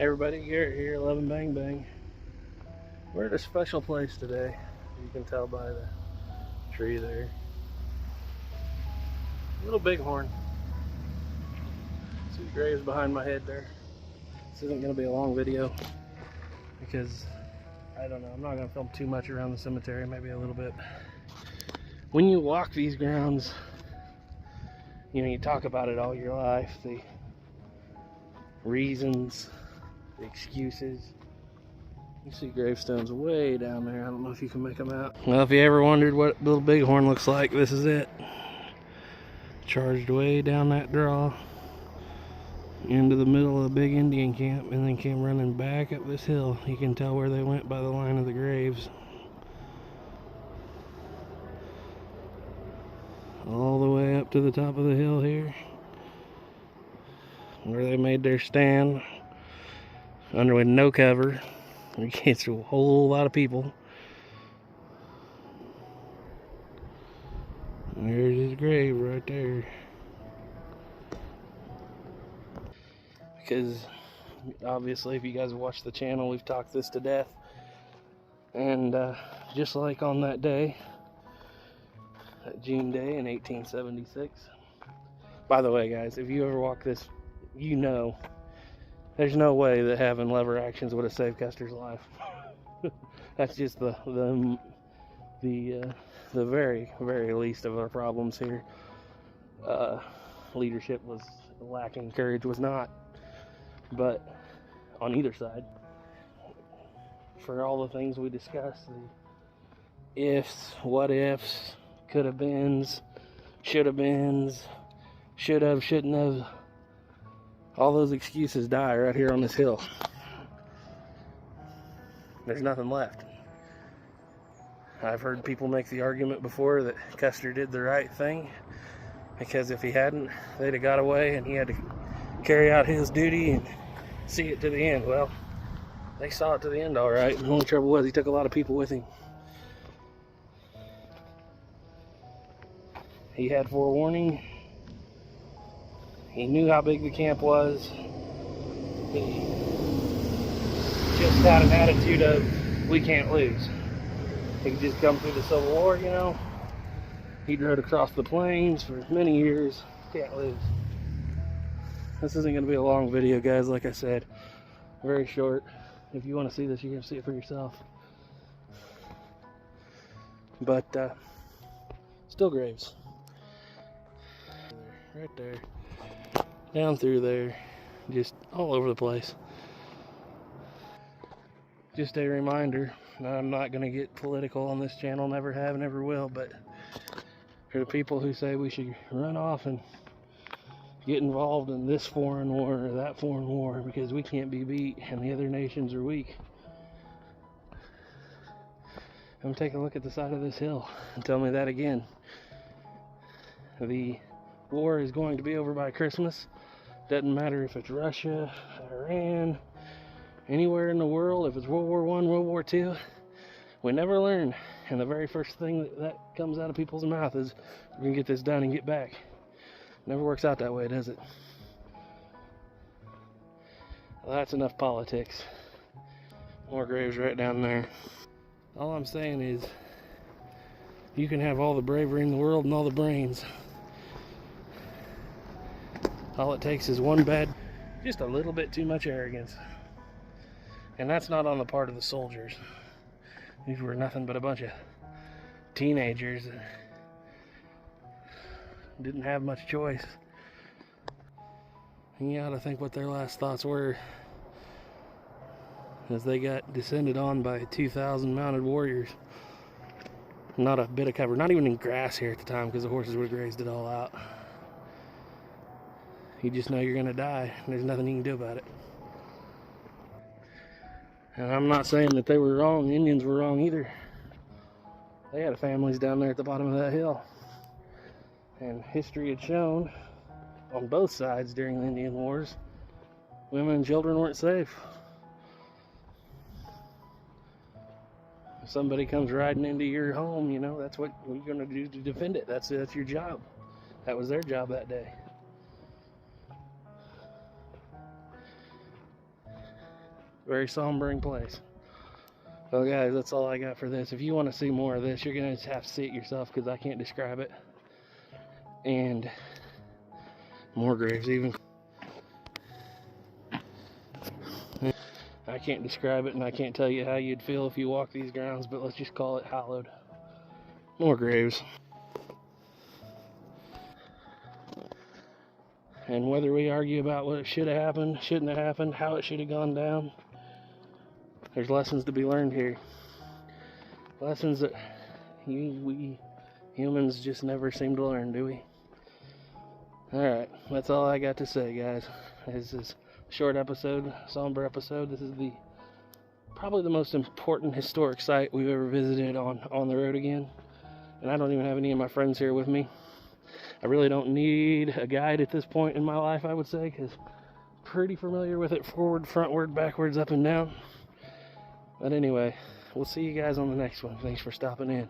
Hey everybody, Garrett here, 11 Bang Bang. We're at a special place today. You can tell by the tree there. Little Bighorn. See the graves behind my head there. This isn't going to be a long video because, I don't know, I'm not going to film too much around the cemetery, maybe a little bit. When you walk these grounds, you talk about it all your life, the reasons, the excuses. You see gravestones way down there. I don't know if you can make them out. Well, if you ever wondered what Little Bighorn looks like, this is it. Charged way down that draw into the middle of a big Indian camp and then came running back up this hill. You can tell where they went by the line of the graves. All the way up to the top of the hill here, where they made their stand under with no cover against a whole lot of people. And there's his grave right there. Because obviously, if you guys have watched the channel, we've talked this to death. And just like on that day, that June day in 1876. By the way, guys, if you ever walk this, you know there's no way that having lever actions would have saved Custer's life. That's just the very, very least of our problems here. Leadership was lacking, courage was not. But on either side, for all the things we discussed, the ifs, what ifs, could have beens, should have beens, should have, shouldn't have, all those excuses die right here on this hill. There's nothing left. I've heard people make the argument before that Custer did the right thing, because if he hadn't, they'd have got away and he had to carry out his duty and see it to the end. Well, they saw it to the end all right. The only trouble was he took a lot of people with him. He had forewarning. He knew how big the camp was. He just had an attitude of, we can't lose. He could just come through the Civil War, He rode across the plains for many years. Can't lose. This isn't going to be a long video, guys, like I said. Very short. If you want to see this, you're going to see it for yourself. But, still graves. Right there. Down through there. Just all over the place. Just a reminder, I'm not going to get political on this channel, never have, never will, but for the people who say we should run off and get involved in this foreign war or that foreign war because we can't be beat and the other nations are weak. Come take a look at the side of this hill and tell me that again. The war is going to be over by Christmas. Doesn't matter if it's Russia, Iran, anywhere in the world, if it's World War I, World War II. We never learn. And the very first thing that comes out of people's mouth is, we're going to get this done and get back. Never works out that way, does it? Well, that's enough politics. More graves right down there. All I'm saying is, you can have all the bravery in the world and all the brains. All it takes is one bad, just a little bit too much arrogance. And that's not on the part of the soldiers. These were nothing but a bunch of teenagers that didn't have much choice. And you ought to think what their last thoughts were as they got descended on by 2,000 mounted warriors. Not a bit of cover, not even in grass here at the time, because the horses would have grazed it all out. You just know you're going to die, and there's nothing you can do about it. And I'm not saying that they were wrong, the Indians were wrong either. They had families down there at the bottom of that hill. And history had shown, on both sides during the Indian Wars, women and children weren't safe. If somebody comes riding into your home, that's what you're going to do to defend it. That's your job. That was their job that day. Very sombering place. Well, guys, that's all I got for this. If you want to see more of this, you're going to just have to see it yourself because I can't describe it. And more graves even. I can't describe it, and I can't tell you how you'd feel if you walked these grounds, but let's just call it hallowed. More graves. And whether we argue about what should have happened, shouldn't have happened, how it should have gone down, there's lessons to be learned here. Lessons that we humans just never seem to learn, do we? Alright, that's all I got to say, guys. This is a short episode, somber episode. This is probably the most important historic site we've ever visited on the road again. And I don't even have any of my friends here with me. I really don't need a guide at this point in my life, I would say, because I'm pretty familiar with it forward, frontward, backwards, up and down. But anyway, we'll see you guys on the next one. Thanks for stopping in.